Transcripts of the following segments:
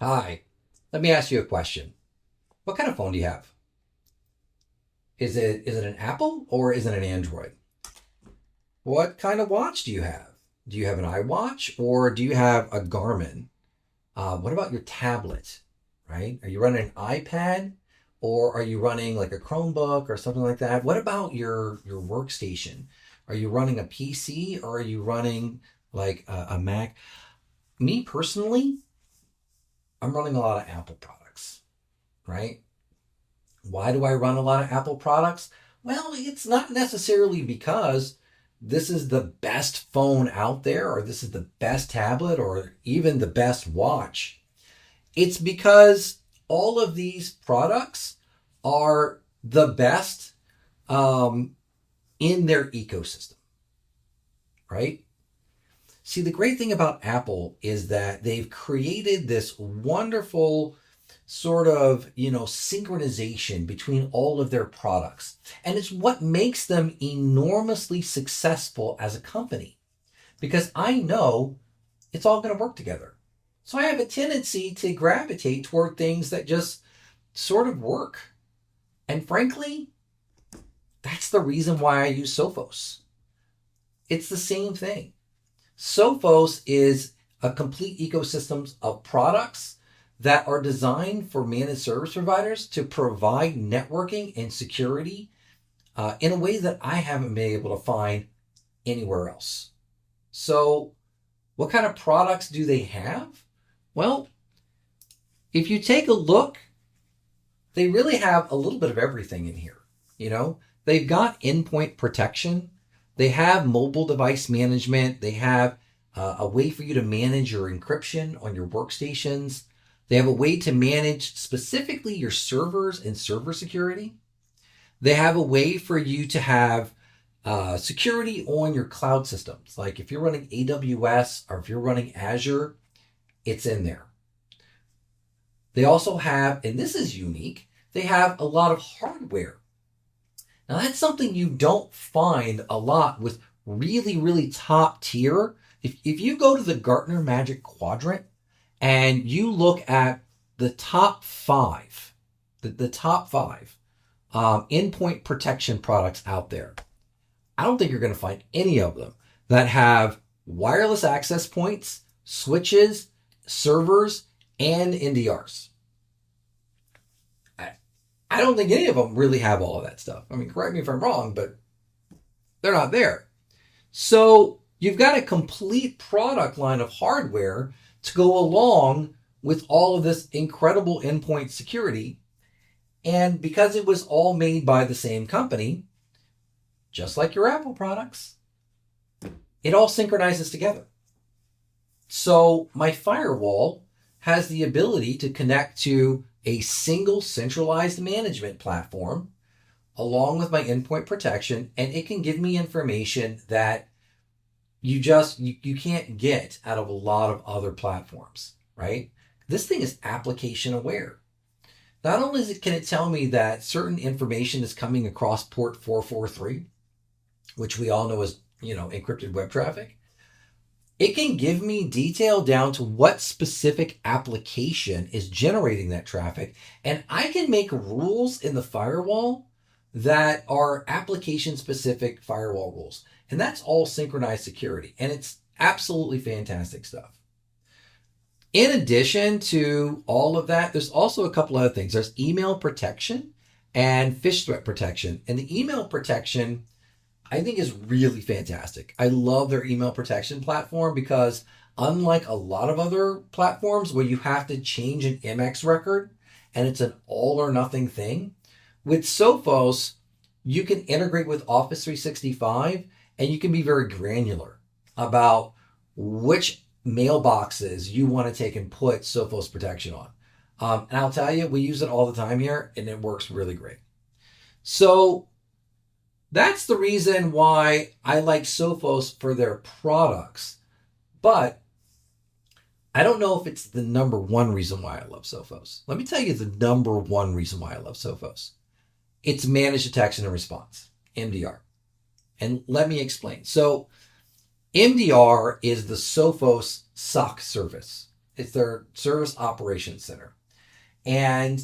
Hi, let me ask you a question. What kind of phone do you have? Is it an Apple or is it an Android? What kind of watch do you have? Do you have an iWatch or do you have a Garmin? What about your tablet? Right? Are you running an iPad or are you running like a Chromebook or something like that? What about your workstation? Are you running a PC or are you running like a Mac? Me personally, I'm running a lot of Apple products, right? Why do I run a lot of Apple products? Well, it's not necessarily because this is the best phone out there or this is the best tablet or even the best watch. It's because all of these products are the best in their ecosystem, right? See, the great thing about Apple is that they've created this wonderful sort of, synchronization between all of their products. And it's what makes them enormously successful as a company because I know it's all going to work together. So I have a tendency to gravitate toward things that just sort of work. And frankly, that's the reason why I use Sophos. It's the same thing. Sophos is a complete ecosystem of products that are designed for managed service providers to provide networking and security in a way that I haven't been able to find anywhere else. So, what kind of products do they have? Well, if you take a look, they really have a little bit of everything in here. They've got endpoint protection. They have mobile device management. They have a way for you to manage your encryption on your workstations. They have a way to manage specifically your servers and server security. They have a way for you to have security on your cloud systems. Like if you're running AWS or if you're running Azure, it's in there. They also have, and this is unique, they have a lot of hardware. Now that's something you don't find a lot with really, really top tier. If you go to the Gartner Magic Quadrant and you look at the top five, the top five endpoint protection products out there, I don't think you're going to find any of them that have wireless access points, switches, servers, and NDRs. I don't think any of them really have all of that stuff. I mean, correct me if I'm wrong, but they're not there. So you've got a complete product line of hardware to go along with all of this incredible endpoint security. And because it was all made by the same company, just like your Apple products, it all synchronizes together. So my firewall has the ability to connect to a single centralized management platform along with my endpoint protection, and it can give me information that you can't get out of a lot of other platforms, right? This thing is application aware. Not only can it tell me that certain information is coming across port 443, which we all know is, encrypted web traffic, it can give me detail down to what specific application is generating that traffic. And I can make rules in the firewall that are application specific firewall rules. And that's all synchronized security. And it's absolutely fantastic stuff. In addition to all of that, there's also a couple other things. There's email protection and phish threat protection. And the email protection, I think, is really fantastic. I love their email protection platform because unlike a lot of other platforms where you have to change an MX record and it's an all or nothing thing, with Sophos, you can integrate with Office 365 and you can be very granular about which mailboxes you want to take and put Sophos protection on. And I'll tell you, we use it all the time here and it works really great. So that's the reason why I like Sophos for their products. But I don't know if it's the number one reason why I love Sophos. Let me tell you the number one reason why I love Sophos. It's managed detection and response, MDR. And let me explain. So MDR is the Sophos SOC service. It's their service operations center. And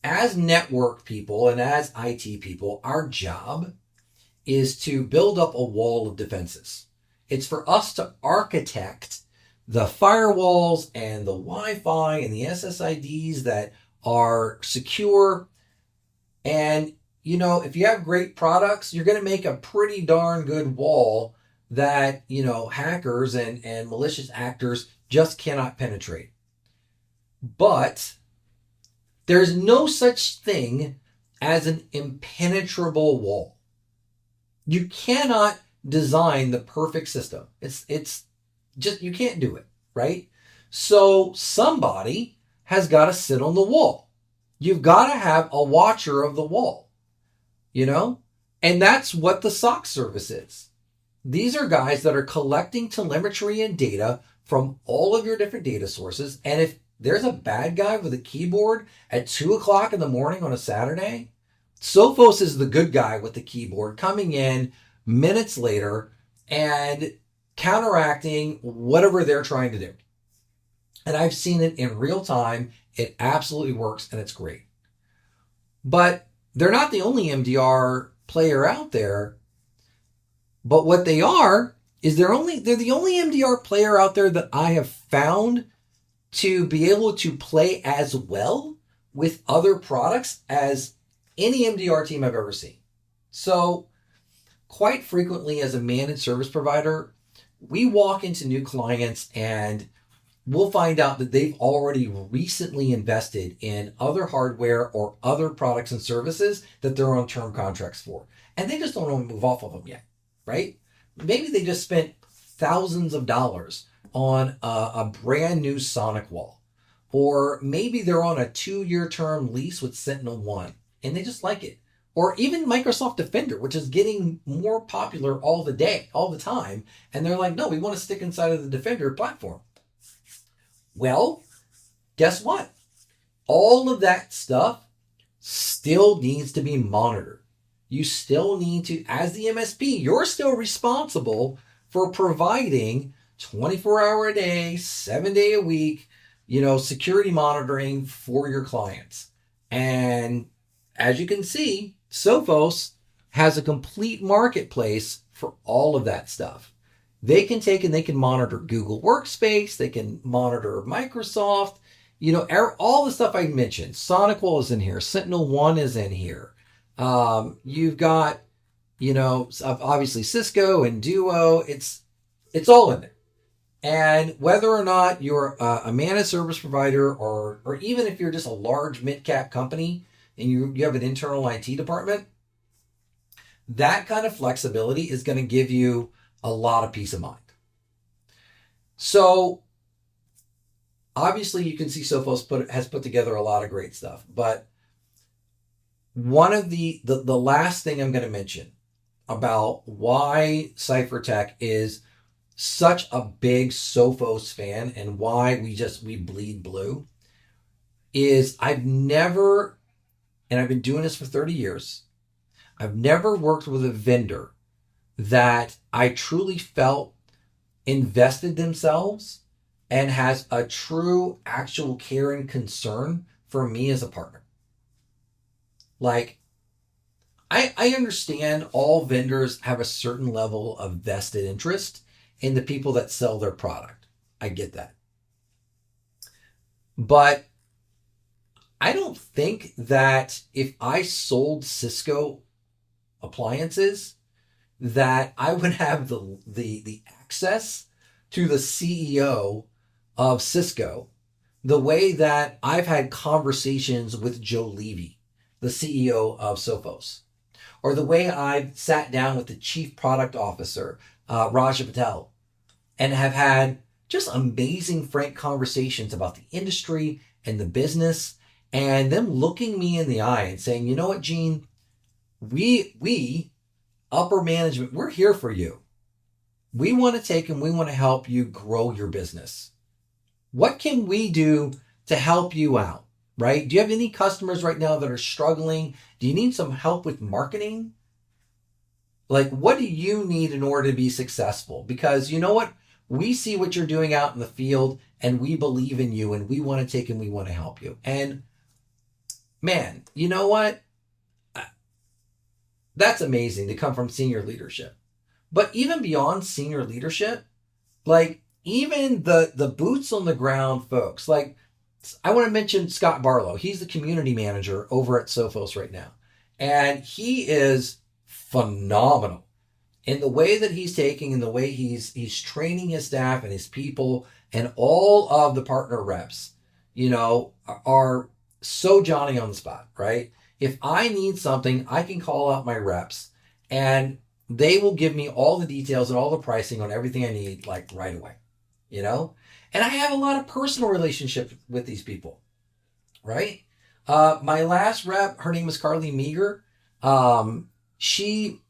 as network people and as IT people, our job is to build up a wall of defenses. It's for us to architect the firewalls and the Wi-Fi and the SSIDs that are secure. And, you know, if you have great products, you're going to make a pretty darn good wall that, you know, hackers and malicious actors just cannot penetrate. But there's no such thing as an impenetrable wall. You cannot design the perfect system. It's just, you can't do it, right? So somebody has got to sit on the wall. You've got to have a watcher of the wall, you know? And that's what the SOC service is. These are guys that are collecting telemetry and data from all of your different data sources. And if there's a bad guy with a keyboard at 2:00 in the morning on a Saturday, Sophos is the good guy with the keyboard coming in minutes later and counteracting whatever they're trying to do. And I've seen it in real time. It absolutely works and it's great. But they're not the only MDR player out there. But what they are is they're the only MDR player out there that I have found to be able to play as well with other products as any MDR team I've ever seen. So quite frequently as a managed service provider, we walk into new clients and we'll find out that they've already recently invested in other hardware or other products and services that they're on term contracts for. And they just don't want to move off of them yet, right? Maybe they just spent thousands of dollars on a brand new Sonic wall. Or maybe they're on a 2-year term lease with SentinelOne and they just like it. Or even Microsoft Defender, which is getting more popular all the time. And they're like, no, we want to stick inside of the Defender platform. Well, guess what? All of that stuff still needs to be monitored. You still need to, as the MSP, you're still responsible for providing 24-hour a day, 7-day a week, you know, security monitoring for your clients. And as you can see, Sophos has a complete marketplace for all of that stuff. They can take and they can monitor Google Workspace. They can monitor Microsoft, you know, all the stuff I mentioned. SonicWall is in here. SentinelOne is in here. You've got, you know, obviously Cisco and Duo. It's all in there. And whether or not you're a managed service provider or even if you're just a large mid-cap company and you have an internal IT department, that kind of flexibility is going to give you a lot of peace of mind. So obviously you can see Sophos has put together a lot of great stuff, but one of the last thing I'm going to mention about why Cyfer Tech is such a big Sophos fan and why we bleed blue is I've never, and I've been doing this for 30 years, I've never worked with a vendor that I truly felt invested themselves and has a true actual care and concern for me as a partner. Like, I understand all vendors have a certain level of vested interest in the people that sell their product. I get that. But I don't think that if I sold Cisco appliances, that I would have the access to the CEO of Cisco the way that I've had conversations with Joe Levy, the CEO of Sophos, or the way I've sat down with the chief product officer, Raja Patel, and have had just amazing, frank conversations about the industry and the business, and them looking me in the eye and saying, you know what, Gene, we upper management, we're here for you. We want to take and we want to help you grow your business. What can we do to help you out, right? Do you have any customers right now that are struggling? Do you need some help with marketing? Like, what do you need in order to be successful? Because you know what? we see what you're doing out in the field and we believe in you and we want to take and we want to help you. And man, you know what? That's amazing to come from senior leadership. But even beyond senior leadership, like even the boots on the ground folks, like I want to mention Scott Barlow. He's the community manager over at Sophos right now. And he is phenomenal in the way that he's taking and the way he's training his staff and his people, and all of the partner reps, are so Johnny on the spot, right? If I need something, I can call out my reps and they will give me all the details and all the pricing on everything I need, like right away, And I have a lot of personal relationships with these people, right? My last rep, her name was Carly Meager. She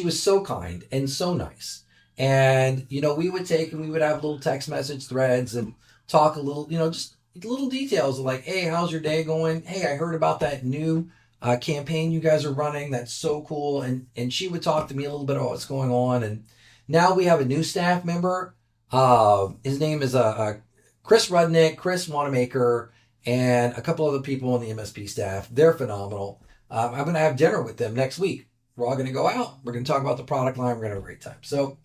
was so kind and so nice. And, we would take and we would have little text message threads and talk a little, just little details of like, hey, how's your day going? Hey, I heard about that new campaign you guys are running. That's so cool. And she would talk to me a little bit about what's going on. And now we have a new staff member. His name is Chris Rudnick, Chris Wanamaker, and a couple other people on the MSP staff. They're phenomenal. I'm going to have dinner with them next week. We're all going to go out. We're going to talk about the product line. We're going to have a great time. So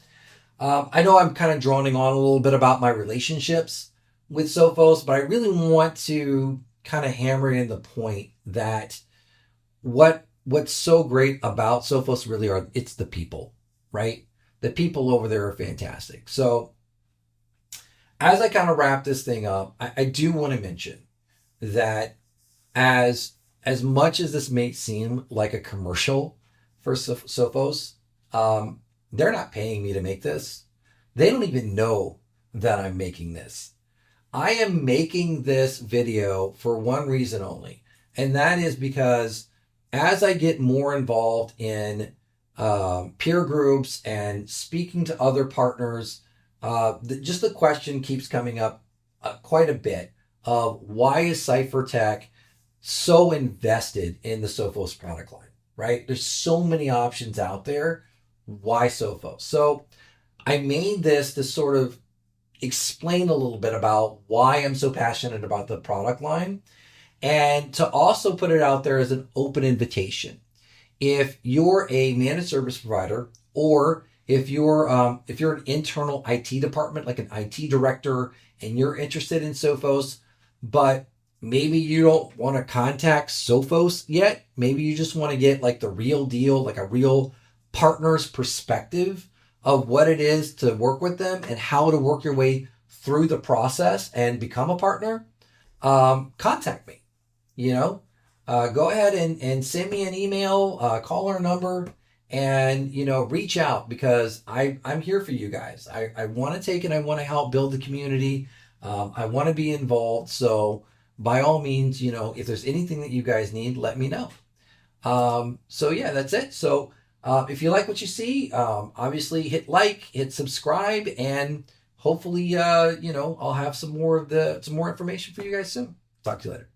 I know I'm kind of droning on a little bit about my relationships with Sophos, but I really want to kind of hammer in the point that what's so great about Sophos really it's the people, right? The people over there are fantastic. So as I kind of wrap this thing up, I do want to mention that as much as this may seem like a commercial for Sophos, they're not paying me to make this. They don't even know that I'm making this. I am making this video for one reason only, and that is because as I get more involved in peer groups and speaking to other partners, just the question keeps coming up quite a bit of why is Cyfer Tech so invested in the Sophos product line, right? There's so many options out there. Why Sophos? So I made this to sort of explain a little bit about why I'm so passionate about the product line, and to also put it out there as an open invitation. If you're a managed service provider, or if you're an internal IT department, like an IT director, and you're interested in Sophos, but maybe you don't want to contact Sophos yet, maybe you just want to get like the real deal, like a real partner's perspective of what it is to work with them and how to work your way through the process and become a partner, contact me. Go ahead and send me an email, call our number, and reach out, because I'm here for you guys. I want to take and I want to help build the community. I want to be involved. So by all means, if there's anything that you guys need, let me know. So yeah, that's it. So if you like what you see, obviously hit like, hit subscribe, and hopefully, I'll have some more information for you guys soon. Talk to you later.